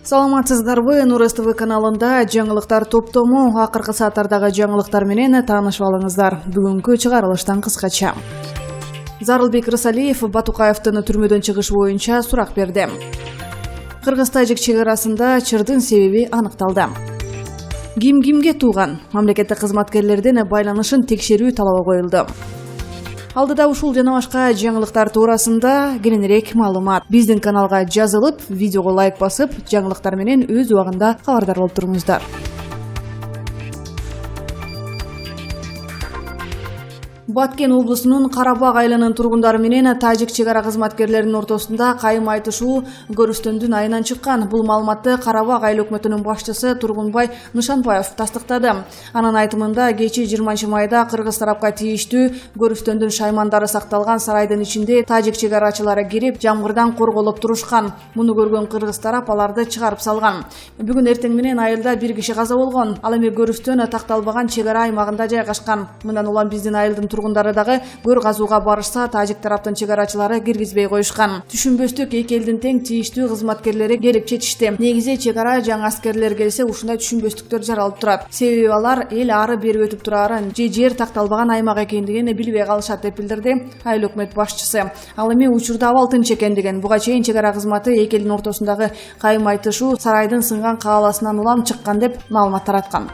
Саламатсыздарбы, Нур СТВ каналында жаңылыктар топтому акыркы сааттардагы жаңылыктар менен таанышып алыңыздар. Бүгүнкү чыгарылыштан кыскача. Зарылбек Рысалиев Батукаевдын түрмөдөн чыгышы боюнча сурак берди. Кыргыз-тажик чек арасында чырдын себеби аныкталды. Ким кимге тууган? Мамлекеттик кызматкерлердин байланышын текшерүү талабы коюлду. Алдыда ушул жана башка жаңылыктар туурасында кененирээк маалымат. Биздин каналга жазылып, видеого лайк басып, жаңылыктар менен өз убагында кабардар болуп туруңуздар. Баткен облусунун Карабак айылынын тургундары менен тажик чек ара кызматкерлеринин ортосунда кайым айтышуу көрүстөндүн айынан чыккан. Бул маалыматты Карабак айыл өкмөтүнүн башчысы Тургунбай Нышанбаев тастыктады. Анын айтымында кечээ 20 майда кыргыз тарапка тийиштүү көрүстөндүн шаймандары сакталган сарайдын ичинде тажик чек арачылары кирип, жамгырдан корголуп турушкан. Муну көргөн кыргыз тарап аларды чыгарып салган. Бүгүн эртең менен айылда бир киши каза болгон. Ал эми көрүстөн такталбаган чек ара аймагында жайгашкан. Мындан улам биздин айылдын тургундары дагы көр казууга барышса, тажик тараптын чек арачылары киргизбей коюшкан. Түшүнбөстүк эки элдин тең тийиштүү кызматкерлери келип жетишти. Негизи чек ара жаңы аскерлер келсе ушундай түшүнбөстүктөр жаралып турат. Себеби алар эл ары бери өтүп турарын, жер такталбаган аймак экендигин билбей калышат деп билдирди айыл өкмөт башчысы. Ал эми учурда абал тынч экендигин, буга чейин чек ара кызматы эки элдин ортосундагы кайым айтышуу сарайдын сынган кааласынан улам чыккан деп маалымат тараткан.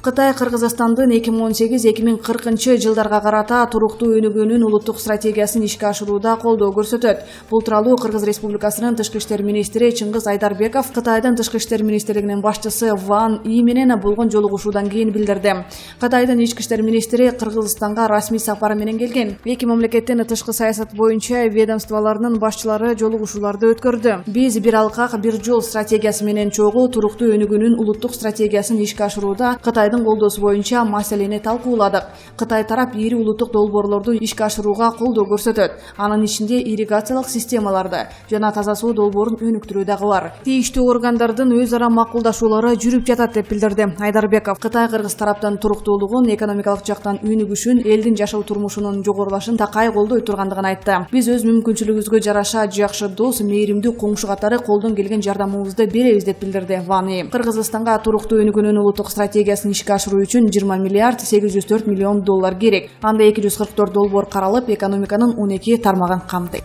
Кытай Кыргызстандын 2018-2040 жылдарга карата туруктуу өнүгүүнүн улуттук стратегиясын ишке ашырууда колдоо көрсөтөт. Бул тууралуу Кыргыз Республикасынын Тышкы иштер министри Чыңгыз Айдарбеков Кытайдын Тышкы иштер министрлигинин башчысы Ван И менен болгон жолугушуудан кийин билдирди. Кытайдын ички иштер министри Кыргызстанга расмий сапар менен келген. Эки мамлекеттин тышкы саясат боюнча ведомстволорунун башчылары жолугушууларды өткөрдү. Биз бир алкак, бир жол стратегиясы менен чогуу туруктуу өнүгүүнүн улуттук стратегиясын ишке ашырууда Кытайдын колдоосу боюнча маселени талкууладык. Кытай тарап ири улуттук долбоорлорду ишке ашырууга колдоо көрсөтөт. Анын ичинде ирригациялык системаларды жана таза суу долбоорун өнүктүрүү дагы бар. Тийиштүү органдардын өз ара макулдашуулары жүрүп жатат деп билдирди Айдарбеков. Кытай Кыргыз тараптын туруктуулугун, экономикалык жактан өнүгүшүн, элдин жашоо турмушунун жогорулашын такай колдой тургандыгын айтты. Биз өз мүмкүнчүлүгүбүзгө жараша жакшы дос, мээримдүү коңшу катары колдон келген жардамыбызды беребиз деп билдирди Вани. Кыргызстанга туруктуу өнүгүүнүн улуттук стратегиясын ишке ашыруу үчүн 20 миллиард 804 миллион доллар керек. Анда 244 долбоор каралып, экономиканын 12 тармагын камтыйт.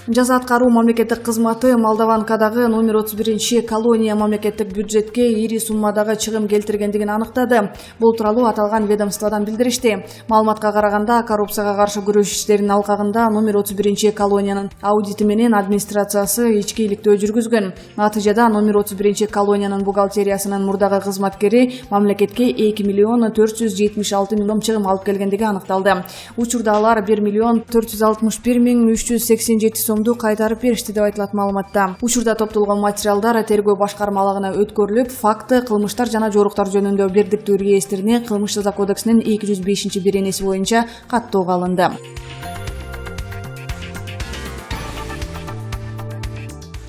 Жаза аткаруу мамлекеттик кызматы Молдованкадагы номер 31 колония мамлекеттик бюджетке ири суммадагы чыгым келтиргендигин аныктады. Бул тууралуу аталган ведомстводан билдиришти. Маалыматка караганда, коррупцияга каршы күрөш иштеринин алкагында номер 31 колониянын аудити менен администрациясы ички иликтөө жүргүзгөн. Натыйжада номер 31 колониянын бухгалтериясынын мурдагы кызматкери мамлекетке 2 миллион 476 миллион чыгым алып келгендиги аныкталды. Учурда алар 1 миллион 461 миң 387 кайтарып беришти деп айтылат маалыматта. Учурда топтолгон материалдар тергөө башкармалыгына өткөрүлүп, факты, кылмыштар жана жоруктар жөнүндө бирдиктүү реестрине Кылмыш жаза кодексинин 205 беренеси боюнча каттоого алынды.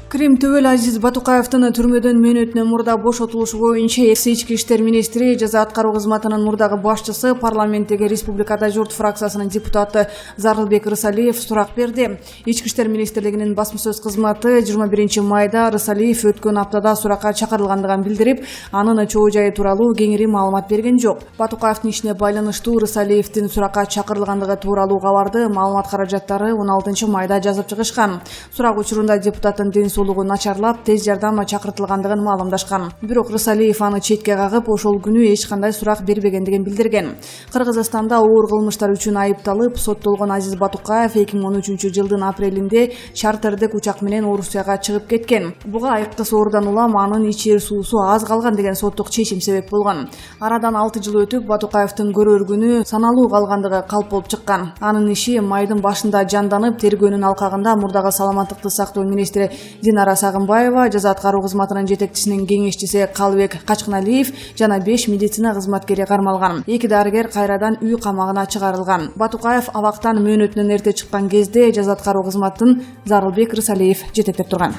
Крим Төбөл Азиз Батукаевдын түрмөдөн мөөнөтүнөн мурда бошотулушу боюнча ички иштер министри, жаза аткаруу кызматынын мурдагы башчысы, парламенттеги Республикада журт фракциясынын депутаты Зарылбек Рысалиев сурак берди. Ички иштер министрлигинин басма сөз кызматы 21 майда Рысалиев өткөн аптада суракка чакырылгандыгын билдирип, анын чоо жайы тууралуу кеңири маалымат берген жок. Батукаевдин ишине байланыштуу Рысалиевдин суракка чакырылгандыгы тууралуу кабарды маалымат каражаттары 16 майда жазып чыгышкан. Сурак учурунда депутаттын ден соолугу начарлап, тез жардам чакыртылгандыгын маалымдашкан. Бирок Рысалиев аны четке кагып, ошол күнү эч кандай сурак бербегендигин билдирген. Кыргызстанда оор кылмыштар үчүн айыпталып, соттолгон Азиз Батукаев 2013 жылдын апрелинде чартердик учак менен Орусияга чыгып кеткен. Буга айыккы соорудан улам анын ичер суусу аз калган деген соттук чечим себеп болгон. Арадан 6 жыл өтүп, Батукаевдин көрөр күнү саналуу калгандыгы калп болуп чыккан. Анын иши майдын башында жанданып, тергөөнүн алкагында мурдагы саламаттыкты сактоо министри Динара Сагынбаева, жаза аткаруу кызматынын жетекчисинин кеңешчиси Калыбек Качкыналиев жана 5 медицина кызматкери кармалган. 2 дарыгер кайрадан үй камагына чыгарылган. Батукаев абактан мөөнөтүнөн эрте чыккан кезде жаза аткаруу кызматын Зарылбек Рысалиев жетектеп турган.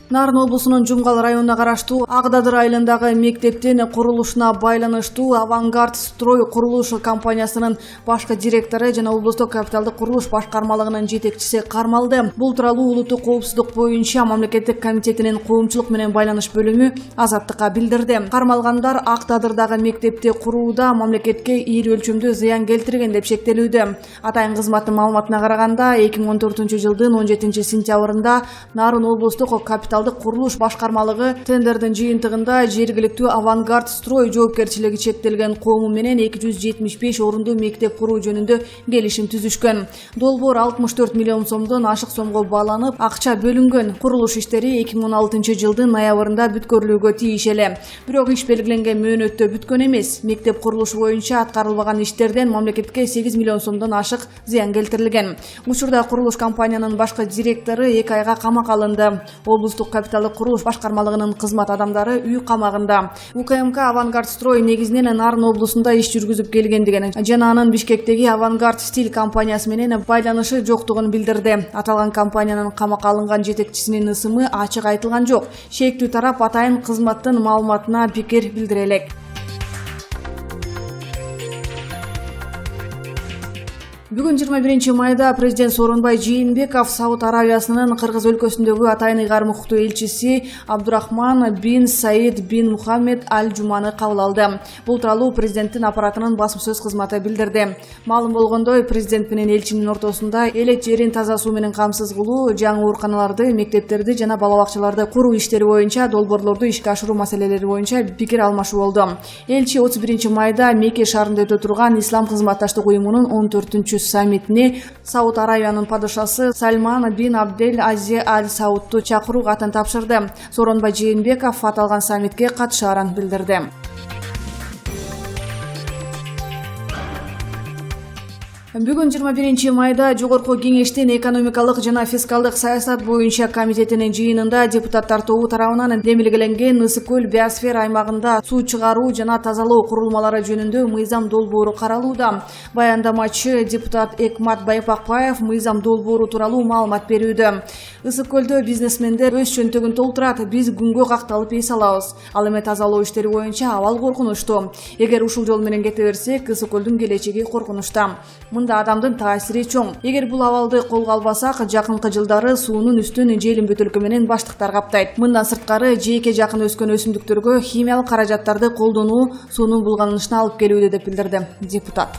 Нарын облусунун Жумгал районуна караштуу Агдадыр айылындагы мектептин курулушуна байланыштуу Авангард строй курулуш компаниясынын башкы директору жана облустук капиталдык курулуш башкармалыгынын жетекчиси кармалды. Бул тууралуу улуттук коопсуздук боюнча мамлекеттик комитетинин коомчулук менен байланыш бөлүмү Азаттыкка билдирди. Кармалгандар Агдадырдагы мектепти курууда мамлекетке ийри өлчөмдүү зыян келтирген деп шектелүүдө. Атайын кызматтын маалыматына караганда 2014-жылдын 17-сентябрында Нарын облустук капиталдык курулуш башкармалыгы тендердин жыйынтыгында жергиликтүү Авангард строй жоопкерчилиги чектелген коому менен 275 орундуу мектеп куруу жөнүндө келишим түзүшкөн. Долбоор 64 миллион сомдон ашык сомго бааланып, акча бөлүнгөн. Курулуш иштери 2016-жылдын ноябрында бүткөрүлүүгө тийиш эле. Бирок иш белгиленген мөөнөттө бүткөн эмес. Мектеп курулушу боюнча аткарылбаган иштерден мамлекетке 8 миллион сомдон ашык зыян келтирилген. Учурда курулуш компаниянын башкы директору 2 айга камакка алынды. Облустук капиталдык курулуш башкармалыгынын кызмат адамдары үй камагында. УКМК Авангард строй негизинен Нарын облусунда иш жүргүзүп келгендигин жана анын Бишкектеги Авангард стиль компаниясы менен байланышы жоктугун билдирди. Аталган компаниянын камакка алынган жетекчисинин ысымы ачык айтылган жок. Шектүү тарап атайын кызматтын маалыматына пикир билдире элек. Бүгүн 21 майда президент Сооронбай Жээнбеков Сауд Аравиясынын Кыргыз өлкөсүндөгү атайын ыйгарым укуктуу элчиси Абдурахман бин Саид бин Мухаммед Аль-Жуманы кабыл алды. Бул тууралуу президенттин аппаратынын басма сөз кызматы билдирди. Маалым болгондой, президент менен элчинин ортосунда элек жерин таза суу менен камсыз кылуу, жаңы ооруканаларды, мектептерди жана бала бакчаларды куруу иштери боюнча долбоорлорду ишке ашыруу маселелери боюнча пикир алмашуу болду. Элчи 31 майда Мекке шаарында өтө турган Ислам кызматташтык уюмунун 14-чү саммитине Сауд Аравиянын падышасы Сальман бин Абдель Ази Аль Саудту чакыруу катын тапшырды. Сооронбай Жээнбеков аталган саммитке катышаарын билдирди. Бүгүн 21 майда Жогорку кеңештин экономикалык жана фискалдык саясат боюнча комитетинин жыйынында депутаттар тобу тарабынан демилгеленген Ысык көл биосфера аймагында суу чыгаруу жана тазалоо курулмалары жөнүндө мыйзам долбоору каралууда. Баяндамачы депутат Экмат Байпакбаев мыйзам долбоору тууралуу маалымат берүүдө. Ысык көлдө бизнесмендер өз чөнтөгүн толтурат, биз күнгө какталып эс алабыз. Ал эми тазалоо иштери боюнча абал коркунучтуу. Эгер ушул жол менен кете берсек, Ысык көлдүн келечеги коркунучта. Мында адамдын таасири чоң. Эгер бул абалды колго албасак, жакынкы жылдары суунун үстүн желим бөтөлкө менен баштыктар каптайт. Мындан сырткары жээкке жакын өскөн өсүмдүктөргө химиялык каражаттарды колдонуу суунун булганышына алып келүүдө деп билдирди депутат.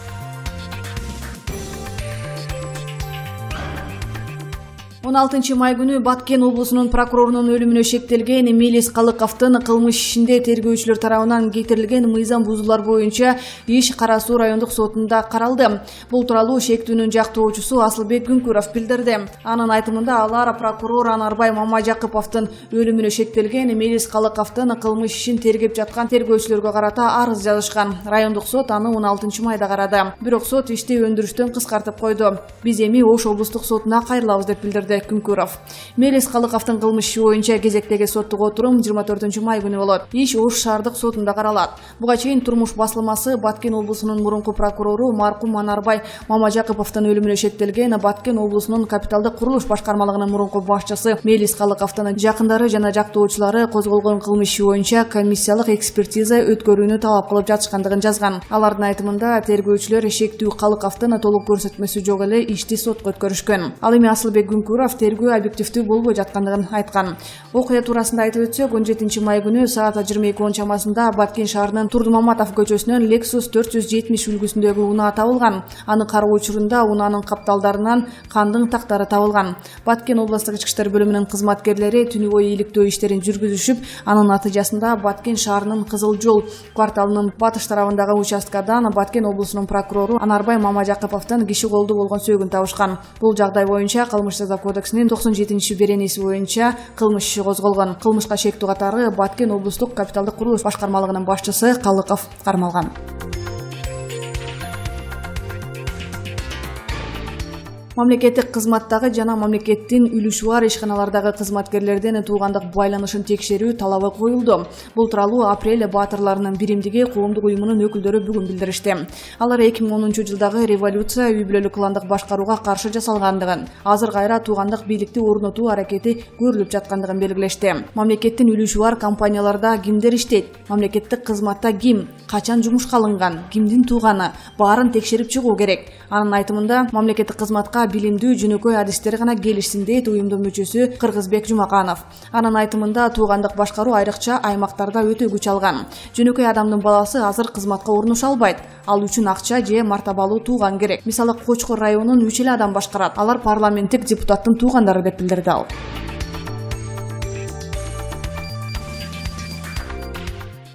16 май күнү Баткен облусунун прокурорунун өлүмүнө шектелген Мелис Калыковдун кылмыш ишинде тергөөчүлөр тарабынан кетирилген мыйзам бузуулар боюнча иш Кара Суу райондук сотунда каралды. Бул тууралуу шектүүнүн жактоочусу Асылбек Күнкүров билдирди. Анын айтымында алар прокурор Анарбай Мамажакыповдун өлүмүнө шектелген Мелис Калыковдун кылмыш ишин тергеп жаткан тергөөчүлөргө карата арыз жазышкан. Райондук сот аны 16 майда карады. Бирок сот ишти өндүрүштөн кыскартып койду. Биз эми Ош облустук сотуна кайрылабыз деп билдирди Күнкүров. Мелис Калыковдун кылмыш иши боюнча кезектеги соттук отурум 24 май күнү болот. Иш Ош шаардык сотунда каралат. Буга чейин Турмуш басылмасы Баткен облусунун мурунку прокурору маркум Анарбай Мамажакыповдун өлүмүнө шектелген Баткен облусунун капиталдык курулуш башкармалыгынын мурунку башчысы Мелис Калыковдун жакындары жана жактоочулары козголгон кылмыш иши боюнча комиссиялык экспертиза өткөрүүнү талап кылып жатышкандыгын жазган. Алардын айтымында тергөөчүлөр шектүү Калыковдун толук көрсөтмөсү жок эле ишти сотко өткөрүшкөн. Ал эми Асылбек Күнкүров тергөө объективдүү болбой жаткандыгын айткан. Окуя туурасында айтып өтсөк, 17 май күнү саат 22:10 чамасында Баткен шаарынын Турдумаматов көчөсүнөн Lexus 470 үлгүсүндөгү унаа табылган. Аны кароо учурунда унаанын капталдарынан кандын тактары табылган. Баткен областык ички иштер бөлүмүнүн кызматкерлери түнү бою иликтөө иштерин жүргүзүшүп, анын натыйжасында Баткен шаарынын Кызыл жол кварталынын батыш тарабындагы участкадан Баткен облусунун прокурору Анарбай Мамажакыповдун киши колдуу болгон сөөгүн табышкан. Бул жагдай боюнча кылмыш жаза кодексинин 97-беренеси боюнча кылмыш иши козголгон. Кылмышка шектүү катары Баткен облустук капиталдык курулуш башкармалыгынын башчысы Калыков кармалган. Мамлекеттик кызматтагы жана мамлекеттин үлүшү бар ишканалардагы кызматкерлердин туугандык байланышын текшерүү талабы коюлду. Бул тууралуу Апрель баатырларынын биримдиги коомдук уюмунун өкүлдөрү бүгүн билдиришти. Алар 2010-жылдагы революция үй бүлөлүк кландык башкарууга каршы жасалгандыгын, азыр кайра туугандык бийликти орнотуу аракети көрүлүп жаткандыгын белгилешти. Мамлекеттин үлүшү бар компанияларда кимдер иштейт, мамлекеттик кызматта ким, качан жумушка алынган, кимдин тууганы баарын текшерип чыгуу керек. Анын айтымында, мамлекеттик кызматка билимдүү жөнөкөй адистер гана келишсин дейт уюмдун мүчөсү Кыргызбек Жумаканов. Анын айтымында, туугандык башкаруу айрыкча аймактарда өтө күч алган. Жөнөкөй адамдын баласы азыр кызматка орношо албайт. Ал үчүн акча же мартабалуу тууган керек. Мисалы, Кочкор районун 3 эле адам башкарат. Алар парламенттик депутаттын туугандары деп билдирди ал.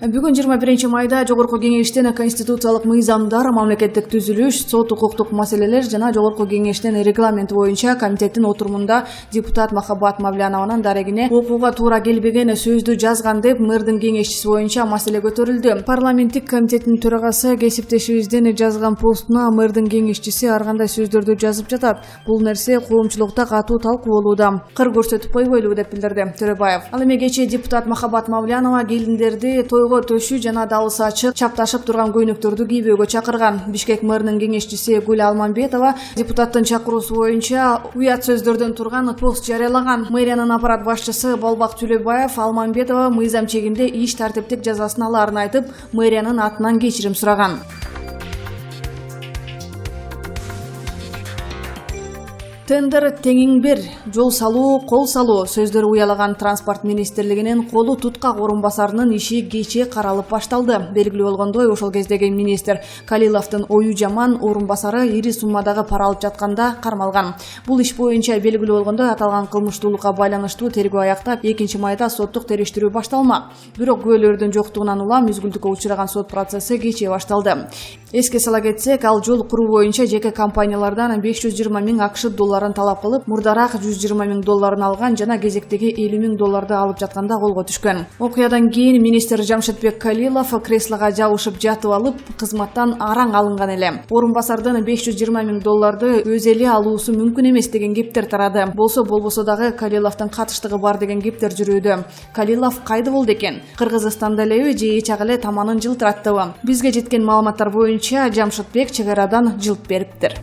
Бүгүн 21 майда Жогорку кеңештен конституциялык мыйзамдар, мамлекеттик түзүлүш, сот укуктук маселелер жана Жогорку кеңештен регламент боюнча комитеттин отурумунда депутат Махаббат Мавлянованын дарегине окууга туура келбеген сөздү жазган деп мэрдин кеңешчиси боюнча маселе көтөрүлдү. Парламенттик комитеттин төрагасы кесиптешибиздин жазган постуна мэрдин кеңешчиси ар кандай сөздөрдү жазып жатат. Бул нерсе коомчулукта катуу талкуулууда. Кыр көрсөтүп койбойлу деп билдирди Төрөбаев. Ал эми кечээ депутат Махаббат Мавлянова келиндерди төшүү жана дабысы ачык чапташып турган көйнөктөрдү кийбөөгө чакырган. Бишкек мэринин кеңешчиси Гүл Алманбетова депутаттын чакыруусу боюнча уят сөздөрдөн турган пост жарыялаган. Мэриянын аппарат башчысы Болбак Түлөбаев Алманбетова мыйзам чегинде иш тартиптик жазасын алаарын айтып, мэриянын атынан кечирим сураган. Тендер теңиң бер, жол салуу, кол салуу сөздөрү уялаган транспорт министрлигинин колу туткак орун басарынын иши кечээ каралып башталды. Белгилүү болгондой, ошол кездеги министр Калиловдун ою жаман орун басары ири суммадагы пара алып жатканда кармалган. Бул иш боюнча белгилүү болгондой, аталган кылмыштуулукка байланыштуу тергөө аяктап, 2 майда соттук териштирүү башталмак. Бирок күбөлөрдүн жоктугунан улам үзгүлтүккө учураган сот процесси кечээ башталды. Эске сала кетсек, ал жол куруу боюнча жеке компаниялардан 520 миң акш долларын талап кылып, мурдараак 120 миң долларын алган жана кезектеги 50 миң долларды алып жатканда колго түшкөн. Окуядан кийин министр Жамшитбек Калилов креслого жабышып жатып алып, кызматтан араң алынган эле. Орун басардын 520 миң долларды өз эли алуусу мүмкүн эмес деген кептер тарады. Болбосо дагы Калиловдун катыштыгы бар деген кептер жүрүүдө. Калилов кайды болду экен? Кыргызстанда элеби же эч ак эле таманын жылтыраттыбы? Бизге жеткен маалыматтар боюнча Жамшитбек чек арадан жылт бериптир.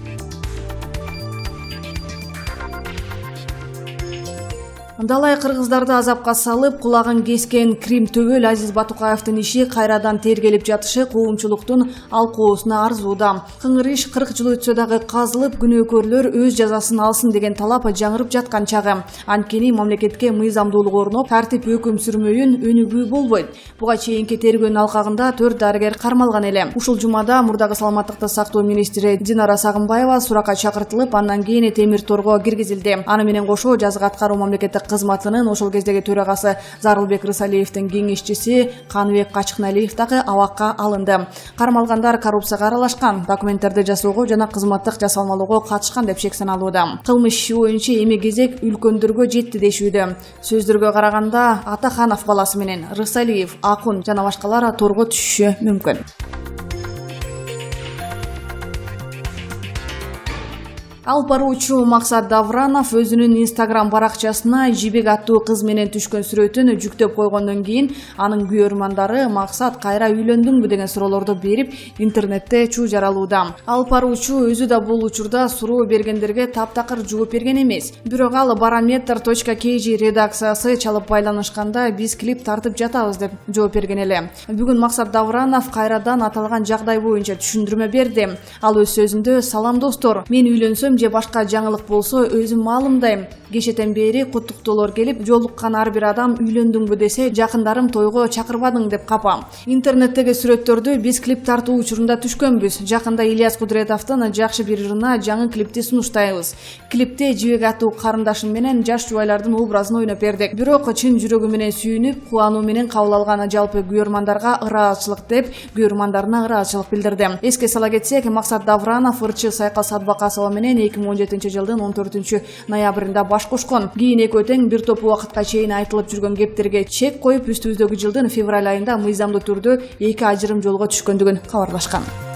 Далай кыргыздарды азапка салып, кулагын кескен Крим Төбөл Азиз Батукаевдин иши кайрадан тергелип жатышы коомчулуктун алкоосуна арзууда. Кыңыр иш 40 жыл өтсө дагы казылып, күнөөкөрлөр өз жазасын алсын деген талап жаңырып жаткан чагы. Анткени мамлекетке мыйзамдуулук орноп, тартип өкүм сүрмөйүн өнүгүү болбойт. Буга чейинки тергөөнүн алкагында 4 дарыгер кармалган эле. Ушул жумада мурдагы саламаттыкты сактоо министри Динара Сагынбаева суракка чакыртылып, андан кийин Темир Торго киргизилди. Аны менен кошо жазгы аткаруу мамлекеттик кызматынын ошол кездеги төрагасы Зарылбек Рысалиевдин кеңешчиси Каныбек Качкыналиев дагы абакка алынды. Кармалгандар коррупцияга аралашкан, документтерди жасоого жана кызматтык жасалмалоого катышкан деп шек саналууда. Кылмыш иши боюнча эми кезек үлкөндөргө жетти дешүүдө. Сөздөргө караганда Атаханов баласы менен Рысалиев, Акун жана башкалар торго түшүшү мүмкүн. Ал баруучу Максат Давранов өзүнүн Instagram баракчасына Жибек аттуу кыз менен түшкөн сүрөтүн жүктөп койгондон кийин анын күйөрмандары Максат кайра үйлөндүңбү деген суроолорду берип, интернетте чуу жаралууда. Ал баруучу өзү да бул учурда суроо бергендерге таптакыр жооп берген эмес. Бирок ал Barometer.kg редакциясы чалып байланышканда биз клип тартып жатабыз деп жооп берген эле. Бүгүн Максат Давранов кайрадан аталган жагдай боюнча түшүндүрмө берди. Ал өз сөзүндө: "Салам достор, мен үйлөнсөм же башка жаңылык болсо өзүм маалымдайм. Кечеден бери куттуктоолор келип, жолуккан ар бир адам үйлөндүңбү десе, жакындарым тойго чакырбадың деп капам. Интернеттеги сүрөттөрдү биз клип тартуу учурунда түшкөнбүз. Жакында Ильяс Кудретовдун жакшы бир ырына жаңы клипти сунуштайбыз. Клипте Жибек аттуу карындашым менен жаш жубайлардын образын ойноп бердик. Бирок чын жүрөгү менен сүйүнүп, кубануу менен кабыл алган жалпы күйөрмандарга ыраазычылык" деп күйөрмандарына ыраазычылык билдирди. Эске сала кетсек, Максат Давранов ырчы Сайкал Садбакасова менен 2017 жылдын 14 ноябрында баш кошкон. Кийин экөө тең бир топ убакытка чейин айтылып жүргөн кептерге чек коюп, үстүбүздөгү жылдын февраль айында мыйзамдуу түрдө 2 ажырым жолго түшкөндүгүн кабарлашкан.